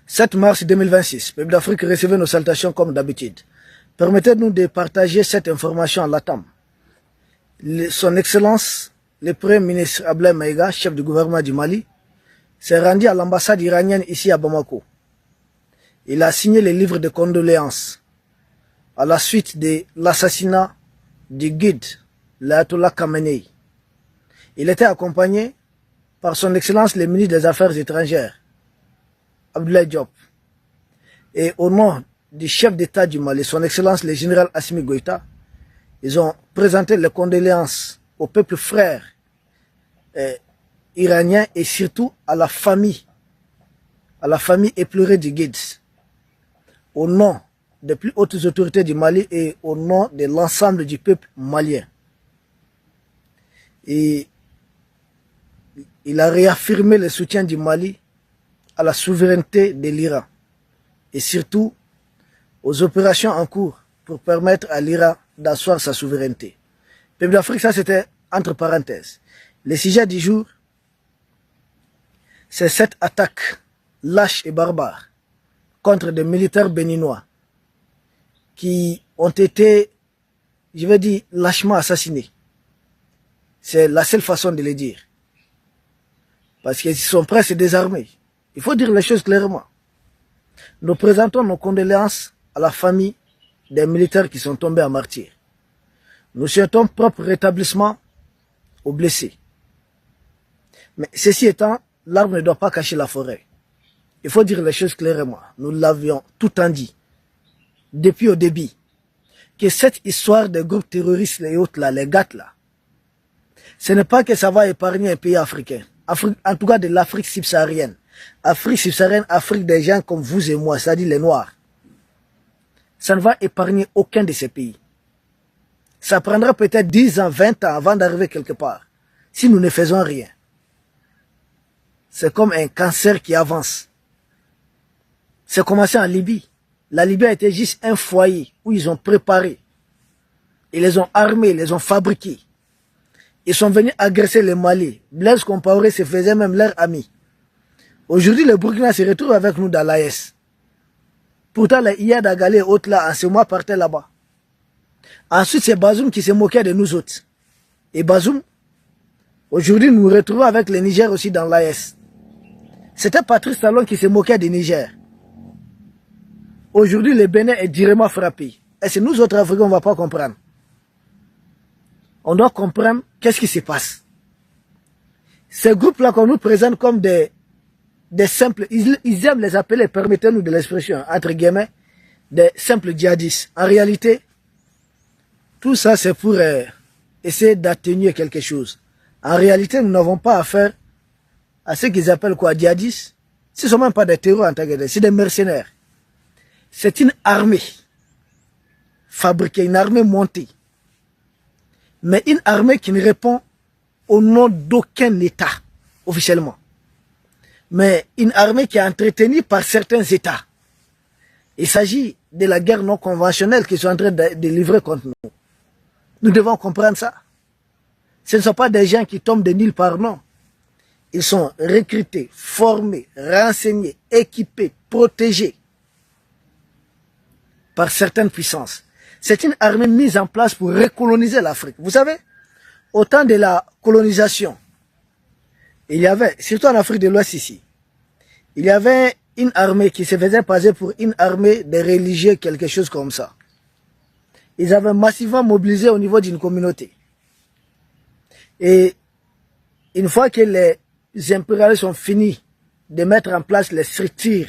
7 mars 2026, peuple d'Afrique, recevez nos salutations comme d'habitude. Permettez-nous de partager cette information à l'ATAM. Son Excellence, le Premier ministre Abdoulaye Maïga, chef du gouvernement du Mali, s'est rendu à l'ambassade iranienne ici à Bamako. Il a signé les livres de condoléances à la suite de l'assassinat du guide, l'Ayatollah Khamenei. Il était accompagné par son Excellence le ministre des Affaires étrangères, Abdoulaye Diop. Et au nom du chef d'État du Mali, son Excellence le général Assimi Goïta, ils ont présenté les condoléances au peuple frère iranien et surtout à la famille éplorée du guide, au nom des plus hautes autorités du Mali et au nom de l'ensemble du peuple malien. Et il a réaffirmé le soutien du Mali à la souveraineté de l'Iran et surtout aux opérations en cours pour permettre à l'Iran d'asseoir sa souveraineté. Peuple d'Afrique, ça c'était entre parenthèses. Le sujet du jour, c'est cette attaque lâche et barbare contre des militaires béninois qui ont été, je vais dire, lâchement assassinés. C'est la seule façon de le dire. Parce qu'ils sont prêts à se désarmer. Il faut dire les choses clairement. Nous présentons nos condoléances à la famille des militaires qui sont tombés en martyrs. Nous souhaitons propre rétablissement aux blessés. Mais ceci étant, l'arbre ne doit pas cacher la forêt. Il faut dire les choses clairement. Nous l'avions tout en dit, depuis au début, que cette histoire des groupes terroristes, les autres là, les gâtes là, ce n'est pas que ça va épargner un pays africain. En tout cas de l'Afrique subsaharienne. Afrique subsaharienne, Afrique des gens comme vous et moi, c'est-à-dire les Noirs. Ça ne va épargner aucun de ces pays. Ça prendra peut-être 10 ans, 20 ans avant d'arriver quelque part, si nous ne faisons rien. C'est comme un cancer qui avance. C'est commencé en Libye. La Libye a été juste un foyer où ils ont préparé. Ils les ont armés, ils les ont fabriqués. Ils sont venus agresser les Mali. Blaise Compaoré se faisait même leur ami. Aujourd'hui, le Burkina se retrouve avec nous dans l'AES. Pourtant, les Iyad Agalé et autres là, en ce mois, partaient là-bas. Ensuite, c'est Bazoum qui se moquait de nous autres. Et Bazoum, aujourd'hui, nous nous retrouvons avec le Niger aussi dans l'AES. C'était Patrice Talon qui se moquait du Niger. Aujourd'hui, le Bénin est directement frappé. Et c'est nous autres Africains, on ne va pas comprendre. On doit comprendre qu'est-ce qui se passe. Ces groupes-là qu'on nous présente comme des simples, ils aiment les appeler, permettez-nous de l'expression, entre guillemets, des simples djihadistes. En réalité, tout ça c'est pour essayer d'atténuer quelque chose. En réalité, nous n'avons pas affaire à ce qu'ils appellent quoi, djihadistes. Ce ne sont même pas des terroristes en tant que tels, c'est des mercenaires. C'est une armée fabriquée, une armée montée. Mais une armée qui ne répond au nom d'aucun État, officiellement. Mais une armée qui est entretenue par certains États. Il s'agit de la guerre non conventionnelle qu'ils sont en train de livrer contre nous. Nous devons comprendre ça. Ce ne sont pas des gens qui tombent de nulle part, non. Ils sont recrutés, formés, renseignés, équipés, protégés par certaines puissances. C'est une armée mise en place pour recoloniser l'Afrique. Vous savez, au temps de la colonisation, il y avait, surtout en Afrique de l'Ouest ici, il y avait une armée qui se faisait passer pour une armée des religieux, quelque chose comme ça. Ils avaient massivement mobilisé au niveau d'une communauté. Et une fois que les impérialistes ont fini de mettre en place les structures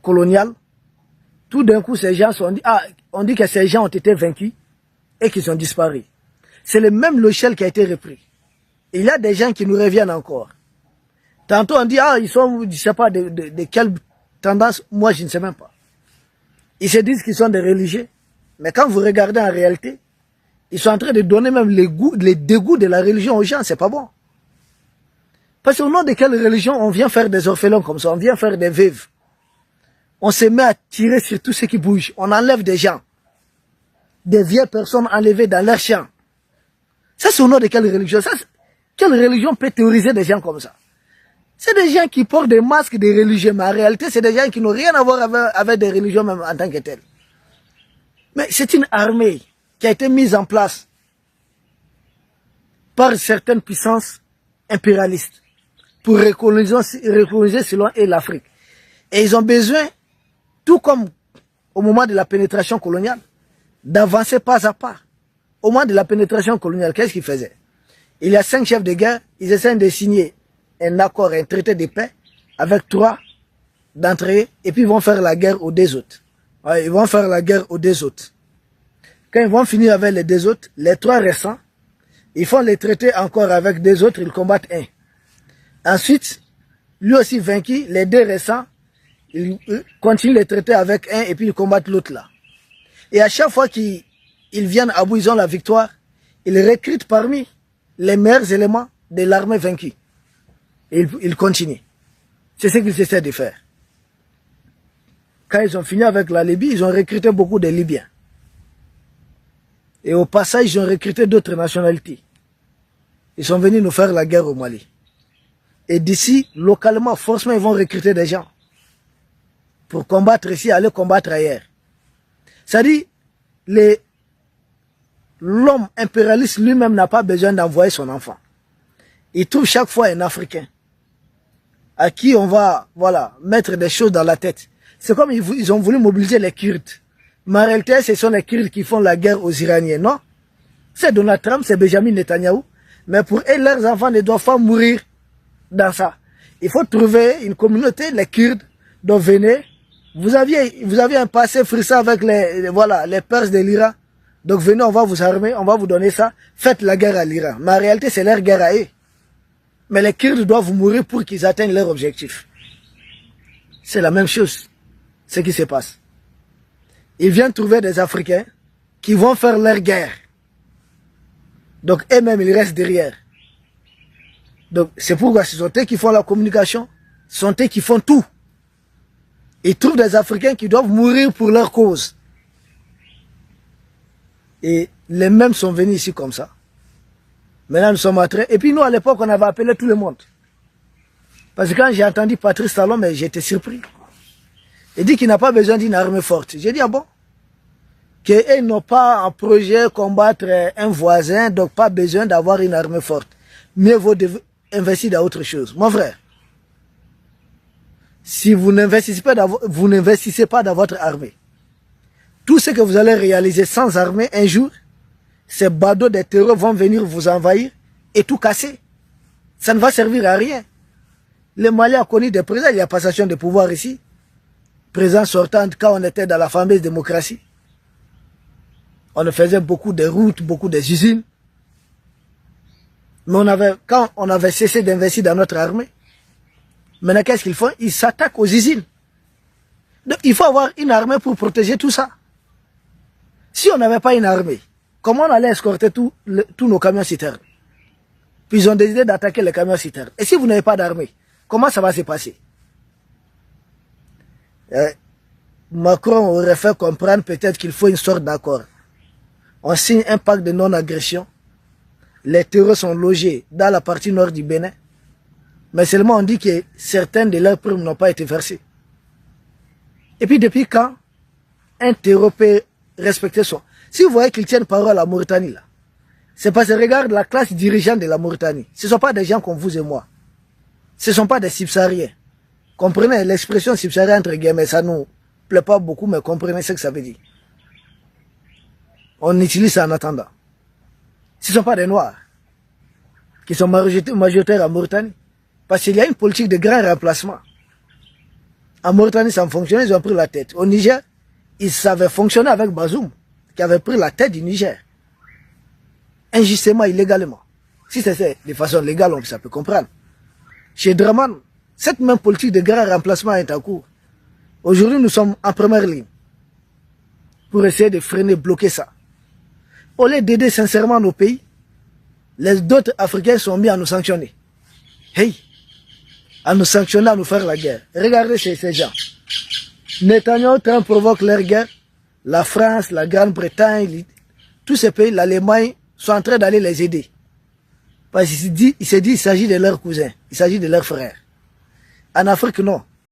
coloniales, tout d'un coup, ces gens sont dit, on dit que ces gens ont été vaincus et qu'ils ont disparu. C'est le même logiciel qui a été repris. Et il y a des gens qui nous reviennent encore. Tantôt on dit, ils sont, je ne sais pas de quelle tendance, moi je ne sais même pas. Ils se disent qu'ils sont des religieux. Mais quand vous regardez en réalité, ils sont en train de donner même les dégoûts de la religion aux gens, c'est pas bon. Parce qu'au nom de quelle religion on vient faire des orphelins comme ça, on vient faire des veuves. On se met à tirer sur tout ce qui bouge. On enlève des gens. Des vieilles personnes enlevées dans leurs champs. Ça, c'est au nom de quelle religion? Quelle religion peut théoriser des gens comme ça? C'est des gens qui portent des masques des religieux, mais en réalité, c'est des gens qui n'ont rien à voir avec des religions même en tant que telles. Mais c'est une armée qui a été mise en place par certaines puissances impérialistes pour recoloniser selon eux l'Afrique. Et ils ont besoin, tout comme au moment de la pénétration coloniale, d'avancer pas à pas. Au moment de la pénétration coloniale, qu'est-ce qu'ils faisaient? Il y a 5 chefs de guerre, ils essaient de signer un accord, un traité de paix avec 3 d'entre eux, et puis ils vont faire la guerre aux 2 autres. Ouais, ils vont faire la guerre aux 2 autres. Quand ils vont finir avec les 2 autres, les 3 restants, ils font les traités encore avec 2 autres, ils combattent un. Ensuite, lui aussi vaincu, les 2 restants, ils continuent les traités avec un et puis ils combattent l'autre là. Et à chaque fois qu'ils viennent à bout, ils ont la victoire, ils recrutent parmi les meilleurs éléments de l'armée vaincue. Et ils continuent. C'est ce qu'ils essaient de faire. Quand ils ont fini avec la Libye, ils ont recruté beaucoup de Libyens. Et au passage, ils ont recruté d'autres nationalités. Ils sont venus nous faire la guerre au Mali. Et d'ici, localement, forcément, ils vont recruter des gens pour combattre ici, aller combattre ailleurs. C'est-à-dire, l'homme impérialiste lui-même n'a pas besoin d'envoyer son enfant. Il trouve chaque fois un Africain à qui on va mettre des choses dans la tête. C'est comme ils ont voulu mobiliser les Kurdes. Mais en réalité, ce sont les Kurdes qui font la guerre aux Iraniens, non? C'est Donald Trump, c'est Benjamin Netanyahou. Mais pour eux, leurs enfants ne doivent pas mourir dans ça. Il faut trouver une communauté, les Kurdes, dont venez. Vous aviez un passé frisson avec les Perses de l'Iran. Donc venez, on va vous armer, on va vous donner ça. Faites la guerre à l'Iran. Mais en réalité, c'est leur guerre à eux. Mais les Kurdes doivent mourir pour qu'ils atteignent leur objectif. C'est la même chose, ce qui se passe. Ils viennent trouver des Africains qui vont faire leur guerre. Donc eux-mêmes, ils restent derrière. Donc c'est pourquoi ce sont eux qui font la communication, ce sont eux qui font tout. Ils trouvent des Africains qui doivent mourir pour leur cause. Et les mêmes sont venus ici comme ça. Maintenant nous sommes entrés. Et puis nous à l'époque on avait appelé tout le monde. Parce que quand j'ai entendu Patrice Talon, mais j'étais surpris. Il dit qu'il n'a pas besoin d'une armée forte. J'ai dit ah bon? Qu'ils n'ont pas un projet combattre un voisin, donc pas besoin d'avoir une armée forte. Mieux vaut investir dans autre chose. Mon frère, si vous n'investissez pas dans votre armée, tout ce que vous allez réaliser sans armée, un jour, ces badauds des terreurs vont venir vous envahir et tout casser. Ça ne va servir à rien. Le Mali a connu des présidents, il y a passation de pouvoir ici. Président sortant, quand on était dans la fameuse démocratie, on faisait beaucoup de routes, beaucoup des usines. Mais quand on avait cessé d'investir dans notre armée, maintenant qu'est-ce qu'ils font? Ils s'attaquent aux usines. Donc il faut avoir une armée pour protéger tout ça. Si on n'avait pas une armée, comment on allait escorter tous nos camions citernes? Puis ils ont décidé d'attaquer les camions citernes. Et si vous n'avez pas d'armée, comment ça va se passer? Macron aurait fait comprendre peut-être qu'il faut une sorte d'accord. On signe un pacte de non-agression. Les terreurs sont logés dans la partie nord du Bénin. Mais seulement on dit que certaines de leurs primes n'ont pas été versées. Et puis depuis quand un terror peut respecter son... Si vous voyez qu'ils tiennent parole à la Mauritanie, là, c'est parce que regarde la classe dirigeante de la Mauritanie. Ce ne sont pas des gens comme vous et moi. Ce ne sont pas des subsahariens. Comprenez l'expression subsaharien entre guillemets, ça ne nous plaît pas beaucoup, mais comprenez ce que ça veut dire. On utilise ça en attendant. Ce ne sont pas des Noirs qui sont majoritaires en Mauritanie. Parce qu'il y a une politique de grand remplacement. En Mauritanie, ça fonctionnait, ils ont pris la tête. Au Niger, ils savaient fonctionner avec Bazoum, qui avait pris la tête du Niger. Injustement, illégalement. Si c'était de façon légale, ça peut comprendre. Chez Draman, cette même politique de grand remplacement est en cours. Aujourd'hui, nous sommes en première ligne pour essayer de freiner, bloquer ça. Au lieu d'aider sincèrement nos pays, les d'autres Africains sont mis à nous sanctionner. Hey! À nous sanctionner, à nous faire la guerre. Regardez ces gens. Netanyahu, Trump provoque leur guerre. La France, la Grande-Bretagne, tous ces pays, l'Allemagne, sont en train d'aller les aider. Parce qu'il s'est dit, il s'agit de leurs cousins, il s'agit de leurs frères. En Afrique, non.